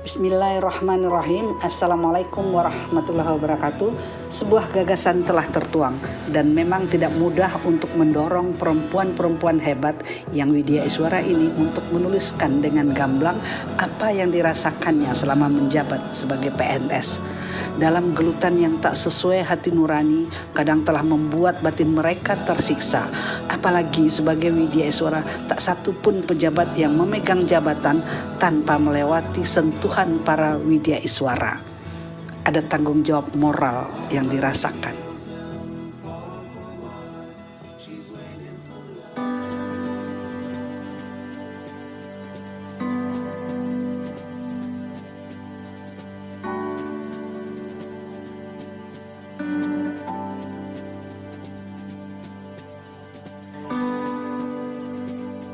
Bismillahirrahmanirrahim. Assalamualaikum warahmatullahi wabarakatuh. Sebuah gagasan telah tertuang dan memang tidak mudah untuk mendorong perempuan-perempuan hebat yang Widya Iswara ini untuk menuliskan dengan gamblang apa yang dirasakannya selama menjabat sebagai PNS. Dalam gelutan yang tak sesuai hati nurani, kadang telah membuat batin mereka tersiksa. Apalagi sebagai Widya Iswara, tak satu pun pejabat yang memegang jabatan tanpa melewati sentuhan para Widya Iswara. Ada tanggung jawab moral yang dirasakan.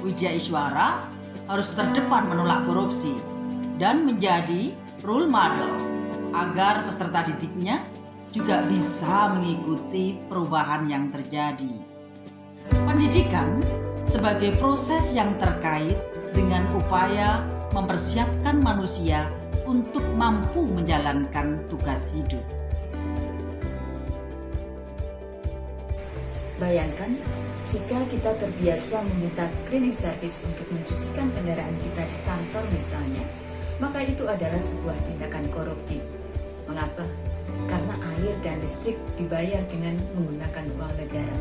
Widya Iswara harus terdepan menolak korupsi dan menjadi role model agar peserta didiknya juga bisa mengikuti perubahan yang terjadi. Pendidikan sebagai proses yang terkait dengan upaya mempersiapkan manusia untuk mampu menjalankan tugas hidup. Bayangkan jika kita terbiasa meminta cleaning service untuk mencucikan kendaraan kita di kantor misalnya, maka itu adalah sebuah tindakan koruptif. Mengapa? Karena air dan listrik dibayar dengan menggunakan uang negara.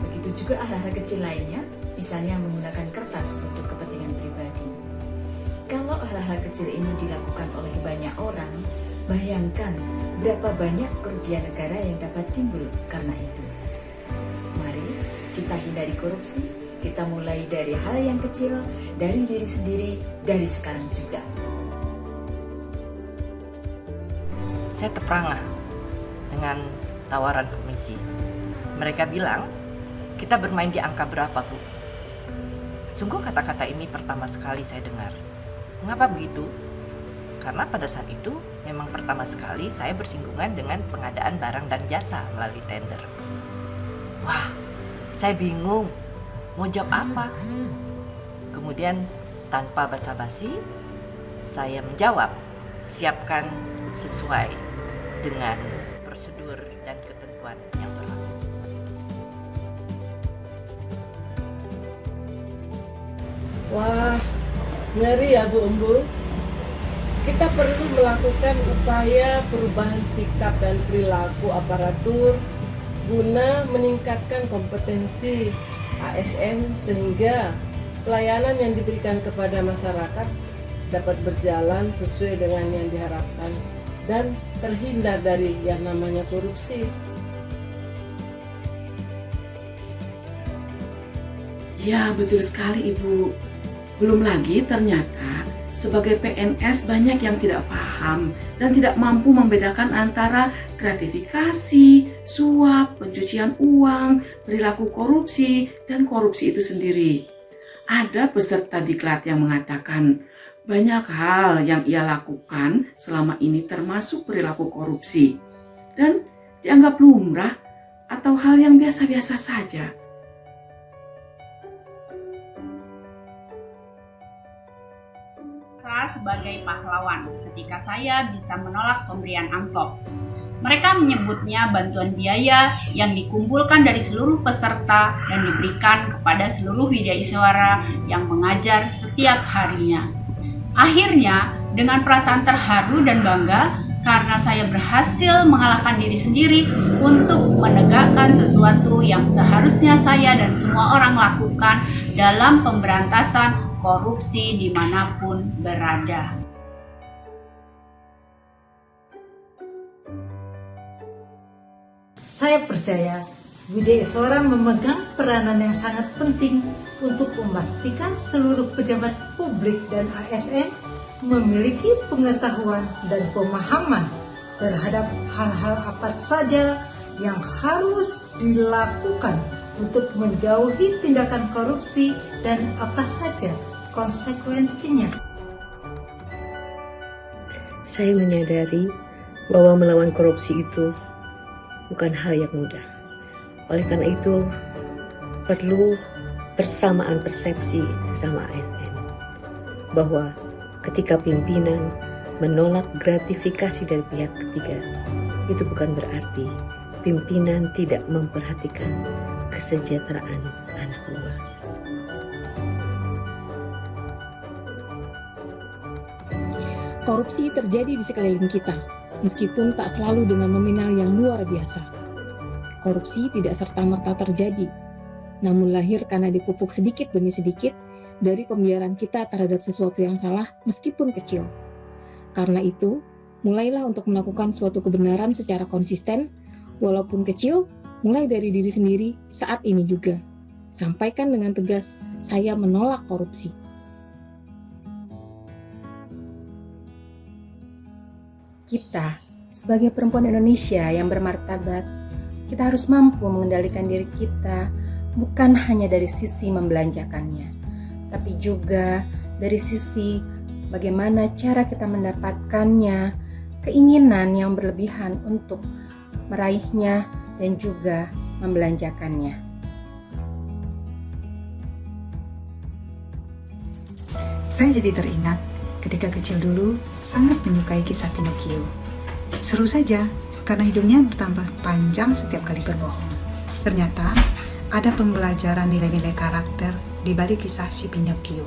Begitu juga hal-hal kecil lainnya, misalnya menggunakan kertas untuk kepentingan pribadi. Kalau hal-hal kecil ini dilakukan oleh banyak orang, bayangkan berapa banyak kerugian negara yang dapat timbul karena itu. Mari kita hindari korupsi, kita mulai dari hal yang kecil, dari diri sendiri, dari sekarang juga. Saya terperangah dengan tawaran komisi. Mereka bilang, kita bermain di angka berapa, Bu? Sungguh kata-kata ini pertama sekali saya dengar. Mengapa begitu? Karena pada saat itu memang pertama sekali saya bersinggungan dengan pengadaan barang dan jasa melalui tender. Wah, saya bingung mau jawab apa. Kemudian tanpa basa-basi saya menjawab, siapkan sesuai dengan prosedur dan ketentuan yang berlaku. Wah, ngeri ya Bu Umbu. Kita perlu melakukan upaya perubahan sikap dan perilaku aparatur guna meningkatkan kompetensi ASN sehingga pelayanan yang diberikan kepada masyarakat dapat berjalan sesuai dengan yang diharapkan dan terhindar dari yang namanya korupsi. Ya, betul sekali Ibu. Belum lagi ternyata sebagai PNS banyak yang tidak paham dan tidak mampu membedakan antara gratifikasi, suap, pencucian uang, perilaku korupsi, dan korupsi itu sendiri. Ada peserta diklat yang mengatakan banyak hal yang ia lakukan selama ini termasuk perilaku korupsi dan dianggap lumrah atau hal yang biasa-biasa saja. Sebagai pahlawan ketika saya bisa menolak pemberian amplop. Mereka menyebutnya bantuan biaya yang dikumpulkan dari seluruh peserta dan diberikan kepada seluruh Widya Iswara yang mengajar setiap harinya. Akhirnya, dengan perasaan terharu dan bangga karena saya berhasil mengalahkan diri sendiri untuk menegakkan sesuatu yang seharusnya saya dan semua orang lakukan dalam pemberantasan korupsi dimanapun berada. Saya percaya Widya Iswara memegang peranan yang sangat penting untuk memastikan seluruh pejabat publik dan ASN memiliki pengetahuan dan pemahaman terhadap hal-hal apa saja yang harus dilakukan untuk menjauhi tindakan korupsi dan apa saja konsekuensinya. Saya menyadari bahwa melawan korupsi itu bukan hal yang mudah. Oleh karena itu, perlu persamaan persepsi sesama ASN bahwa ketika pimpinan menolak gratifikasi dari pihak ketiga, itu bukan berarti pimpinan tidak memperhatikan kesejahteraan anak buah. Korupsi terjadi di sekeliling kita, meskipun tak selalu dengan nominal yang luar biasa. Korupsi tidak serta-merta terjadi, namun lahir karena dipupuk sedikit demi sedikit dari pembiaran kita terhadap sesuatu yang salah meskipun kecil. Karena itu, mulailah untuk melakukan suatu kebenaran secara konsisten, walaupun kecil, mulai dari diri sendiri saat ini juga. Sampaikan dengan tegas, saya menolak korupsi. Kita, sebagai perempuan Indonesia yang bermartabat, kita harus mampu mengendalikan diri kita bukan hanya dari sisi membelanjakannya, tapi juga dari sisi bagaimana cara kita mendapatkannya, keinginan yang berlebihan untuk meraihnya dan juga membelanjakannya. Saya jadi teringat ketika kecil dulu sangat menyukai kisah Pinocchio. Seru saja karena hidungnya bertambah panjang setiap kali berbohong. Ternyata ada pembelajaran nilai-nilai karakter di balik kisah si Pinocchio,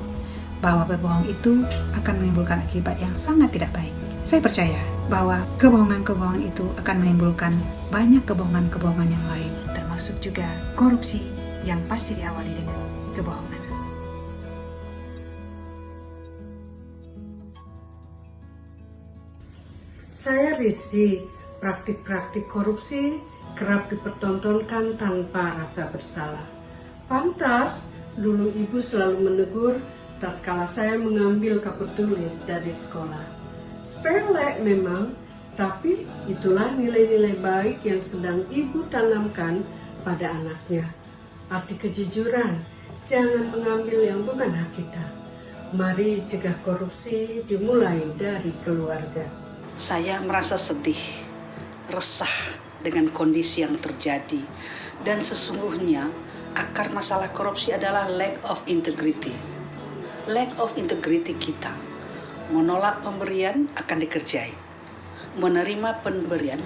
bahwa berbohong itu akan menimbulkan akibat yang sangat tidak baik. Saya percaya bahwa kebohongan-kebohongan itu akan menimbulkan banyak kebohongan-kebohongan yang lain, termasuk juga korupsi yang pasti diawali dengan kebohongan. Saya risih praktik-praktik korupsi kerap dipertontonkan tanpa rasa bersalah. Pantas dulu ibu selalu menegur tatkala saya mengambil kapur tulis dari sekolah. Sepele memang, tapi itulah nilai-nilai baik yang sedang ibu tanamkan pada anaknya. Arti kejujuran, jangan mengambil yang bukan hak kita. Mari cegah korupsi dimulai dari keluarga. Saya merasa sedih, resah dengan kondisi yang terjadi, dan sesungguhnya akar masalah korupsi adalah lack of integrity. Lack of integrity kita. Menolak pemberian akan dikerjai. Menerima pemberian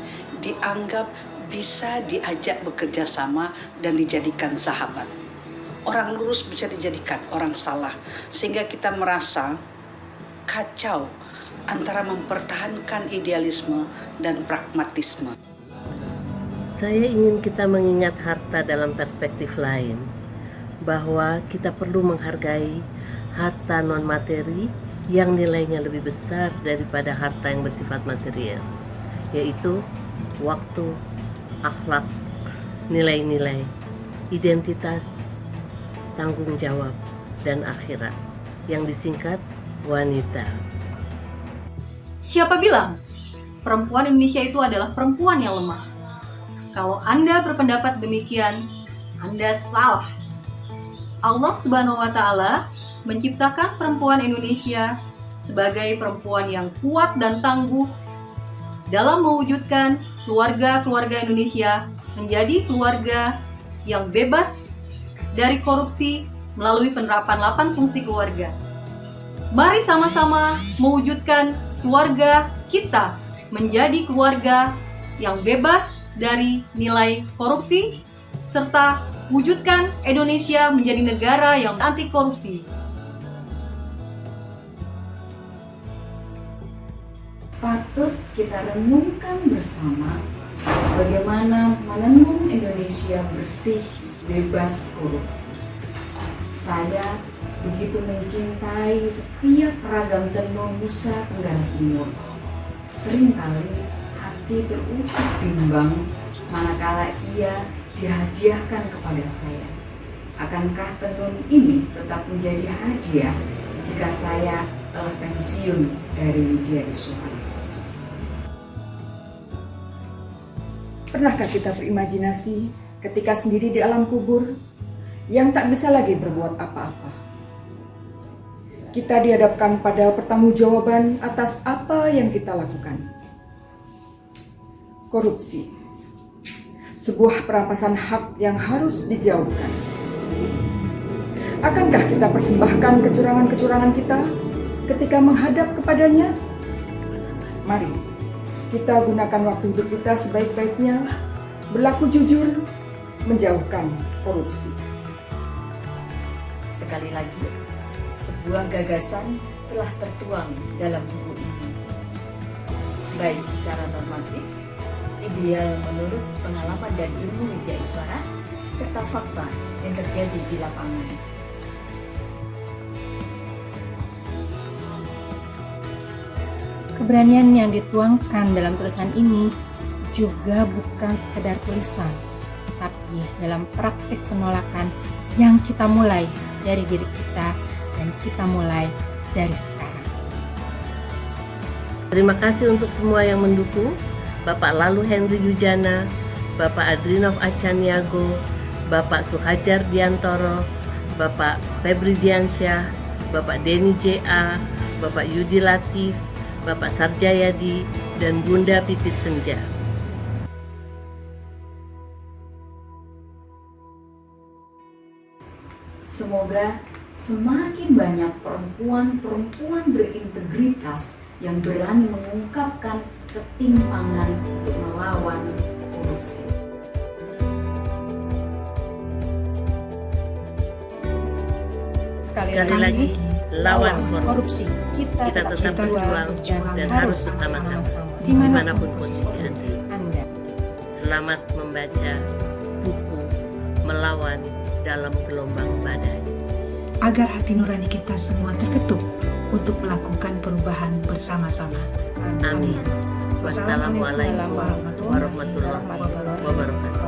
dianggap bisa diajak bekerja sama dan dijadikan sahabat. Orang lurus bisa dijadikan orang salah, sehingga kita merasa kacau antara mempertahankan idealisme dan pragmatisme. Saya ingin kita mengingat harta dalam perspektif lain, bahwa kita perlu menghargai harta non-materi yang nilainya lebih besar daripada harta yang bersifat material, yaitu waktu, akhlak, nilai-nilai, identitas, tanggung jawab, dan akhirat, yang disingkat wanita. Siapa bilang perempuan Indonesia itu adalah perempuan yang lemah? Kalau Anda berpendapat demikian, Anda salah. Allah Subhanahu wa Ta'ala menciptakan perempuan Indonesia sebagai perempuan yang kuat dan tangguh dalam mewujudkan keluarga-keluarga Indonesia menjadi keluarga yang bebas dari korupsi melalui penerapan 8 fungsi keluarga. Mari sama-sama mewujudkan keluarga kita menjadi keluarga yang bebas dari nilai korupsi, serta wujudkan Indonesia menjadi negara yang anti korupsi. Patut kita renungkan bersama bagaimana menenun Indonesia bersih, bebas korupsi. Saya begitu mencintai setiap ragam tenun Nusa Tenggara Timur. Seringkali hati berusik bimbang manakala ia dihadiahkan kepada saya. Akankah tenun ini tetap menjadi hadiah jika saya telah pensiun dari Widya Iswara? Pernahkah kita berimajinasi ketika sendiri di alam kubur yang tak bisa lagi berbuat apa-apa? Kita dihadapkan pada pertanggungjawaban atas apa yang kita lakukan. Korupsi, sebuah perampasan hak yang harus dijauhkan. Akankah kita persembahkan kecurangan-kecurangan kita ketika menghadap kepadanya? Mari kita gunakan waktu hidup kita sebaik-baiknya, berlaku jujur, menjauhkan korupsi. Sekali lagi, sebuah gagasan telah tertuang dalam buku ini. Baik secara normatif, ideal menurut pengalaman dan ilmu Widya Iswara, serta fakta yang terjadi di lapangan. Keberanian yang dituangkan dalam tulisan ini juga bukan sekedar tulisan, tapi dalam praktik penolakan yang kita mulai dari diri kita dan kita mulai dari sekarang. Terima kasih untuk semua yang mendukung, Bapak Lalu Henry Yujana, Bapak Adrinov Acaniago, Bapak Suhajar Diantoro, Bapak Febri Diansyah, Bapak Denny J.A., Bapak Yudi Latif, Bapak Sarjayadi, dan Bunda Pipit Senja. Semoga semakin banyak perempuan-perempuan berintegritas yang berani mengungkapkan ketimpangan untuk melawan korupsi. Sekali lagi, lawan korupsi. Kita tetap berjuang dan harus bersama-sama dimanapun posisi Anda. Selamat membaca buku Melawan dalam Gelombang Badai. Agar hati nurani kita semua terketuk untuk melakukan perubahan bersama-sama. Amin. Wassalamualaikum warahmatullahi wabarakatuh.